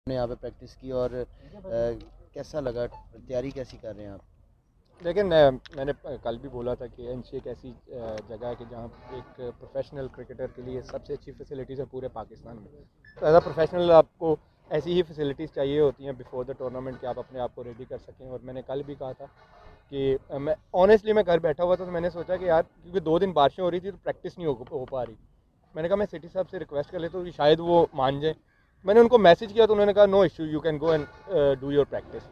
ने यहाँ पे प्रैक्टिस की और कैसा लगा, तैयारी कैसी कर रहे हैं आप? लेकिन मैंने कल भी बोला था कि एनसी एक ऐसी जगह है कि जहाँ एक प्रोफेशनल क्रिकेटर के लिए सबसे अच्छी फैसिलिटीज़ है पूरे पाकिस्तान में। तो एज अ प्रोफेशनल आपको ऐसी ही फैसिलिटीज़ चाहिए होती हैं बिफोर द टूर्नामेंट कि आप अपने आप को रेडी कर सकें। और मैंने कल भी कहा था कि मैं ऑनेस्टली मैं घर बैठा हुआ था तो मैंने सोचा कि यार क्योंकि 2 दिन बारिशें हो रही थी तो प्रैक्टिस नहीं हो पा रही। मैंने कहा मैं सिटी साहब से रिक्वेस्ट कर लेता हूँ कि शायद वो मान जाए। मैंने उनको मैसेज किया तो उन्होंने कहा no issue, you can go and do your practice.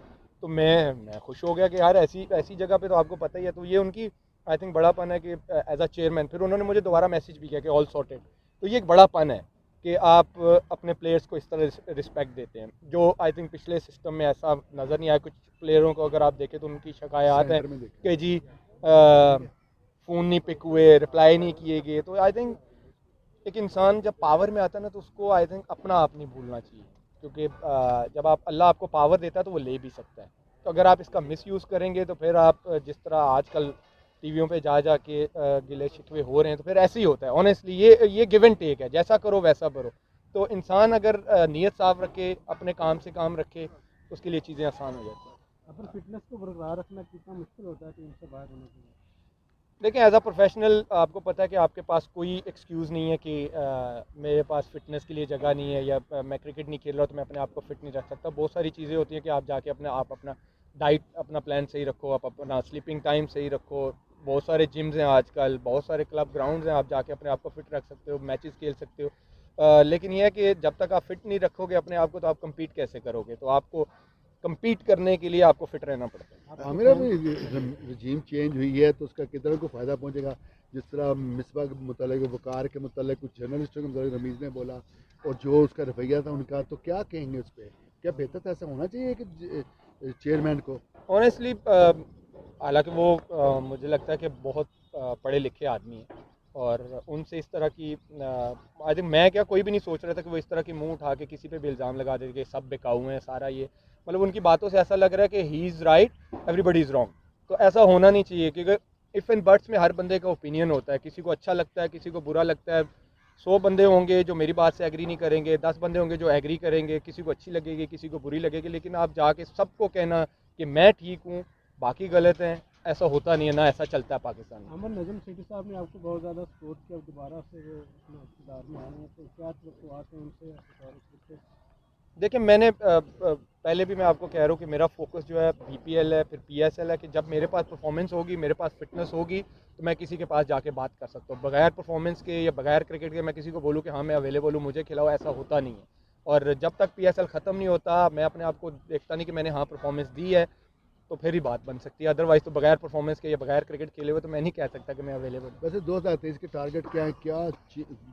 तो मैं खुश हो गया कि यार ऐसी ऐसी जगह पे तो आपको पता ही है। तो ये उनकी आई थिंक बड़ापन है कि एज अ चेयरमैन फिर उन्होंने मुझे दोबारा मैसेज भी किया कि ऑल सॉर्टेड। तो ये एक बड़ापन है कि आप अपने प्लेयर्स को इस तरह रिस्पेक्ट देते हैं, जो आई थिंक पिछले सिस्टम में ऐसा नज़र नहीं आया। कुछ प्लेयरों को अगर आप देखें तो उनकी शिकायत है कि जी फ़ोन नहीं पिक हुए, रिप्लाई नहीं किए गए। तो आई थिंक एक इंसान जब पावर में आता है ना तो उसको आई थिंक अपना आप नहीं भूलना चाहिए, क्योंकि जब आप अल्लाह आपको पावर देता है तो वो ले भी सकता है। तो अगर आप इसका मिस यूज़ करेंगे तो फिर आप जिस तरह आजकल टीवियों पे जा जा के गिले शिकवे हो रहे हैं तो फिर ऐसे ही होता है। ऑनेस्टली ये गिव एंड टेक है, जैसा करो वैसा भरो। तो इंसान अगर नीयत साफ रखे, अपने काम से काम रखे, तो उसके लिए चीज़ें आसान हो जाती हैं। अपनी फिटनेस को बरकरार रखना कितना मुश्किल होता है टीम से बाहर होने के लिए? देखिए एज अ प्रोफेशनल आपको पता है कि आपके पास कोई एक्सक्यूज़ नहीं है कि मेरे पास फ़िटनेस के लिए जगह नहीं है या मैं क्रिकेट नहीं खेल रहा तो मैं अपने आप को फ़िट नहीं रख सकता। बहुत सारी चीज़ें होती हैं कि आप जाके अपना डाइट अपना प्लान सही रखो, आप अपना स्लीपिंग टाइम सही रखो। बहुत सारे जिम्स हैं आजकल, बहुत सारे क्लब ग्राउंड्स हैं, आप जाके अपने आप को फ़िट रख सकते हो, मैचेस खेल सकते हो। लेकिन यह है कि जब तक आप फ़िट नहीं रखोगे अपने आप को तो आप कम्पीट कैसे करोगे? तो आपको कम्पीट करने के लिए आपको फ़िट रहना पड़ता है। आपके आमिर फैन रजीम चेंज हुई है तो उसका कितना को फ़ायदा पहुंचेगा? जिस तरह मिसबा के मुतालिक, वकार के मुतालिक, कुछ जर्नलिस्टों के मुतालिक रमीज़ ने बोला और जो उसका रवैया था उनका, तो क्या कहेंगे उस पर? क्या बेहतर था, ऐसा होना चाहिए कि चेयरमैन को? ऑनेस्टली हालांकि वो मुझे लगता है कि बहुत पढ़े लिखे आदमी हैं और उनसे इस तरह की आई थिंक मैं क्या कोई भी नहीं सोच रहा था कि वो इस तरह की मुंह उठा के किसी पे भी इल्ज़ाम लगा दे कि सब बिकाऊ हैं सारा ये। मतलब उनकी बातों से ऐसा लग रहा है कि he is right, everybody is wrong. तो ऐसा होना नहीं चाहिए, क्योंकि इफ़ एंड बट्स में हर बंदे का ओपिनियन होता है, किसी को अच्छा लगता है किसी को बुरा लगता है। 100 बंदे होंगे जो मेरी बात से एग्री नहीं करेंगे, 10 बंदे होंगे जो एग्री करेंगे, किसी को अच्छी लगेगी किसी को बुरी लगेगी। लेकिन आप जाके सबको कहना कि मैं ठीक हूँ बाकी गलत हैं, ऐसा होता नहीं है, ना ऐसा चलता है पाकिस्तान में। अमन नजम सेठी साहब ने आपको बहुत ज़्यादा सपोर्ट किया, दोबारा से वो अपने इक़्तिदार में आए हैं, तो क्या तवक्कुआत हैं उनसे बतौर क्रिकेट? देखिए मैंने पहले भी मैं आपको कह रहा हूँ कि मेरा फोकस जो है बीपीएल है, फिर पीएसएल है, कि जब मेरे पास परफॉर्मेंस होगी, मेरे पास फिटनेस होगी, तो मैं किसी के पास जाके बात कर सकता हूँ। बगैर परफॉर्मेंस के या बगैर क्रिकेट के मैं किसी को बोलूँ कि हाँ मैं अवेलेबल हूँ मुझे खिलाओ, ऐसा होता नहीं है। और जब तक पीएसएल ख़त्म नहीं होता मैं अपने आप को देखता नहीं कि मैंने हाँ परफॉर्मेंस दी है, तो फिर ही बात बन सकती है। अदरवाइज़ तो बगैर परफॉर्मेंस के या बगैर क्रिकेट खेले हुए तो मैं नहीं कह सकता कि मैं अवेलेबल हूँ। वैसे 2023 के टारगेट क्या है, क्या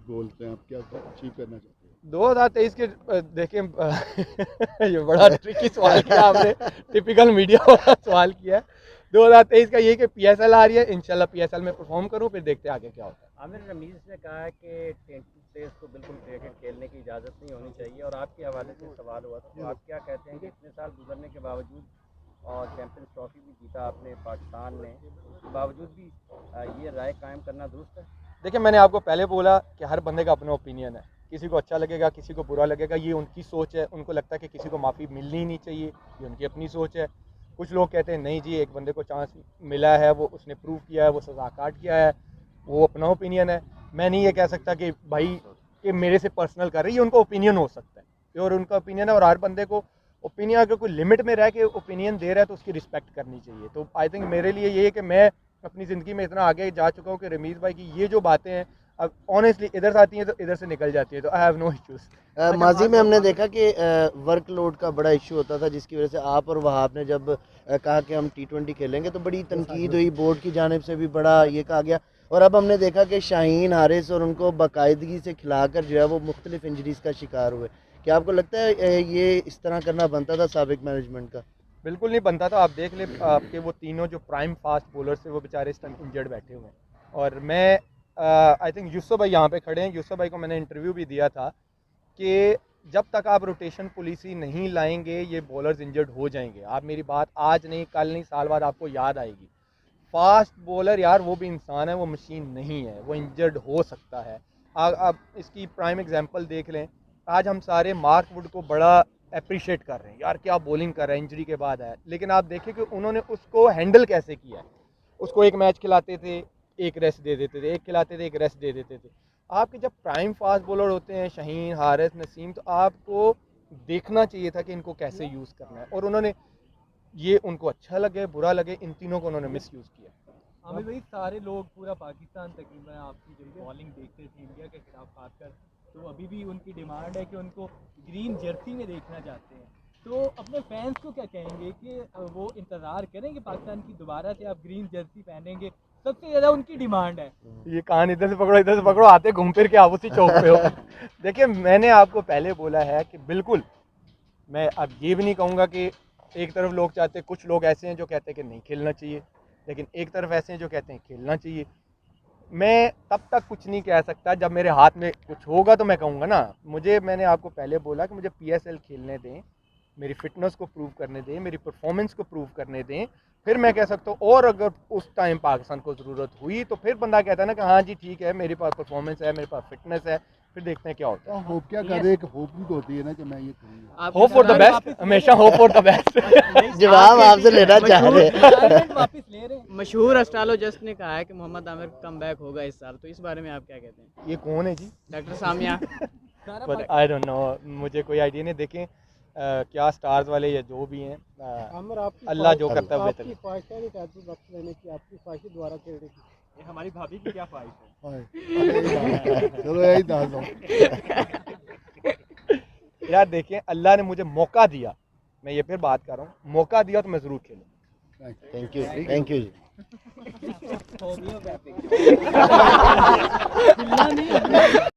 बोलते हैं आप, क्या अचीव करना चाहते हैं? 2023 के देखें ये बड़ा ट्रिकी सवाल किया आपने, टिपिकल मीडिया वाला सवाल किया है। 2023 का ये कि पीएसएल आ रही है, इंशाल्लाह पीएसएल में परफॉर्म करूँ, फिर देखते हैं आगे क्या होता है। आमिर रमीज़ ने कहा है कि टेंटी प्लेयर्स को बिल्कुल क्रिकेट खेलने की इजाज़त नहीं होनी चाहिए, और आपके हवाले से सवाल हुआ था, तो आप क्या कहते हैं कि इतने साल गुजरने के बावजूद और चैम्पियंस ट्रॉफी भी जीता आपने पाकिस्तान ने, उसके बावजूद भी ये राय कायम करना दुरुस्त है? देखिए मैंने आपको पहले बोला कि हर बंदे का अपना ओपिनियन है, किसी को अच्छा लगेगा किसी को बुरा लगेगा, ये उनकी सोच है। उनको लगता है कि किसी को माफ़ी मिलनी ही नहीं चाहिए, ये उनकी अपनी सोच है। कुछ लोग कहते हैं नहीं जी एक बंदे को चांस मिला है, वो उसने प्रूव किया है, वो सज़ा काट किया है, वो अपना ओपिनियन है। मैं नहीं ये कह सकता कि भाई कि मेरे से पर्सनल कर रही है, उनका ओपिनियन हो सकता है और उनका ओपिनियन है। और हर बंदे को ओपिनियन अगर कोई लिमिट में रह के ओपिनियन दे रहा है तो उसकी रिस्पेक्ट करनी चाहिए। तो आई थिंक मेरे लिए ये है कि मैं अपनी ज़िंदगी में इतना आगे जा चुका हूँ कि रमीज़ भाई की ये जो बातें हैं अब ऑनेस्टली इधर से आती हैं तो इधर से निकल जाती है, तो आई हैव नो इश्यूज़। माजी में हमने देखा कि वर्कलोड का बड़ा इशू होता था, जिसकी वजह से आप और वहाब ने जब कहा कि हम T20 खेलेंगे तो बड़ी तनकीद हुई, बोर्ड की जानिब से भी बड़ा ये कहा गया। और अब हमने देखा कि शाहीन हारिस और उनको बाकायदगी से खिलाकर जो है वो मुख्तलिफ इंजरीज़ का शिकार हुए। क्या आपको लगता है ये इस तरह करना बनता था साबिक मैनेजमेंट का? बिल्कुल नहीं बनता था। आप देख ले आपके वो तीनों जो प्राइम फास्ट बॉलर्स थे वो बेचारे इस टाइम इंजर्ड बैठे हुए हैं। और मैं आई थिंक यूसुफ भाई यहाँ पे खड़े हैं, यूसुफ भाई को मैंने इंटरव्यू भी दिया था कि जब तक आप रोटेशन पॉलिसी नहीं लाएंगे ये बॉलर्स इंजर्ड हो जाएंगे। आप मेरी बात आज नहीं कल नहीं साल बाद आपको याद आएगी। फास्ट बॉलर यार वो भी इंसान है, वो मशीन नहीं है, वो इंजर्ड हो सकता है। आप इसकी प्राइम एग्जांपल देख लें। आज हम सारे मार्क वुड को बड़ा अप्रिशिएट कर रहे हैं, यार क्या बॉलिंग कर रहा है, इंजरी के बाद आया, लेकिन आप देखें कि उन्होंने उसको हैंडल कैसे किया है। उसको एक मैच खिलाते थे, एक रेस्ट दे देते थे, एक खिलाते थे, एक रेस्ट दे देते थे। आपके जब प्राइम फास्ट बॉलर होते हैं शाहीन, हारिस, नसीम, तो आपको देखना चाहिए था कि इनको कैसे यूज़ करना है, और उन्होंने ये उनको अच्छा लगे बुरा लगे इन तीनों को उन्होंने मिस यूज़ किया। आमिर भाई, सारे लोग पूरा पाकिस्तान तकरीबन आपकी जब बॉलिंग देखते थे इंडिया के खिलाफ खासकर, तो अभी भी उनकी डिमांड है कि उनको ग्रीन जर्सी में देखना चाहते हैं। तो अपने फैंस को क्या कहेंगे कि वो इंतज़ार करें कि पाकिस्तान की दोबारा से आप ग्रीन जर्सी पहनेंगे? सबसे ज़्यादा उनकी डिमांड है। ये कान इधर से पकड़ो, इधर से पकड़ो, आते घूम फिर के आप उसी चौक पे हो। देखिए, मैंने आपको पहले बोला है कि बिल्कुल, मैं अब ये भी नहीं कहूँगा कि एक तरफ लोग चाहते हैं, कुछ लोग ऐसे हैं जो कहते हैं कि नहीं खेलना चाहिए, लेकिन एक तरफ ऐसे हैं जो कहते हैं खेलना चाहिए। मैं तब तक कुछ नहीं कह सकता, जब मेरे हाथ में कुछ होगा तो मैं कहूँगा ना। मैंने आपको पहले बोला कि मुझे PSL खेलने दें, मेरी फिटनेस को प्रूव करने दें, मेरी परफॉर्मेंस को प्रूव करने दें, फिर मैं कह सकता हूँ। और अगर उस टाइम पाकिस्तान को ज़रूरत हुई तो फिर बंदा कहता है ना कि हाँ जी ठीक है, मेरे पास परफॉर्मेंस है, मेरे पास फिटनेस है, फिर देखते हैं क्या होता है। होप क्या कर रहे हैं, होप भी तो होती है ना कि मैं ये करूँगा। होप फॉर द बेस्ट, हमेशा होप फॉर द बेस्ट। जवाब आपसे लेना चाह रहे हैं। रिटायरमेंट वापस ले रहे हैं। मशहूर एस्ट्रोलॉजिस्ट ने कहा है कि मोहम्मद आमिर कम बैक होगा इस साल, तो इस बारे में आप क्या कहते हैं? ये कौन है जी? डॉक्टर सामिया। पर आई डोंट नो, मुझे कोई आइडिया नहीं। देखें क्या स्टार्स वाले या जो भी हैं, आमिर, आपकी अल्लाह जो करता है बेहतर आपकी ख्वाहिश है रिटायरमेंट वापस लेने की, आपकी ख्वाहिश है दोबारा खेलने की? ये हमारी भाभी की क्या ख्वाहिश है? हाय। चलो यही दास दो। यार देखें, अल्लाह ने मुझे मौका दिया, मैं ये फिर बात कर रहा हूँ, मौका दिया तो मैं ज़रूर खेलूँ। Thank you ji.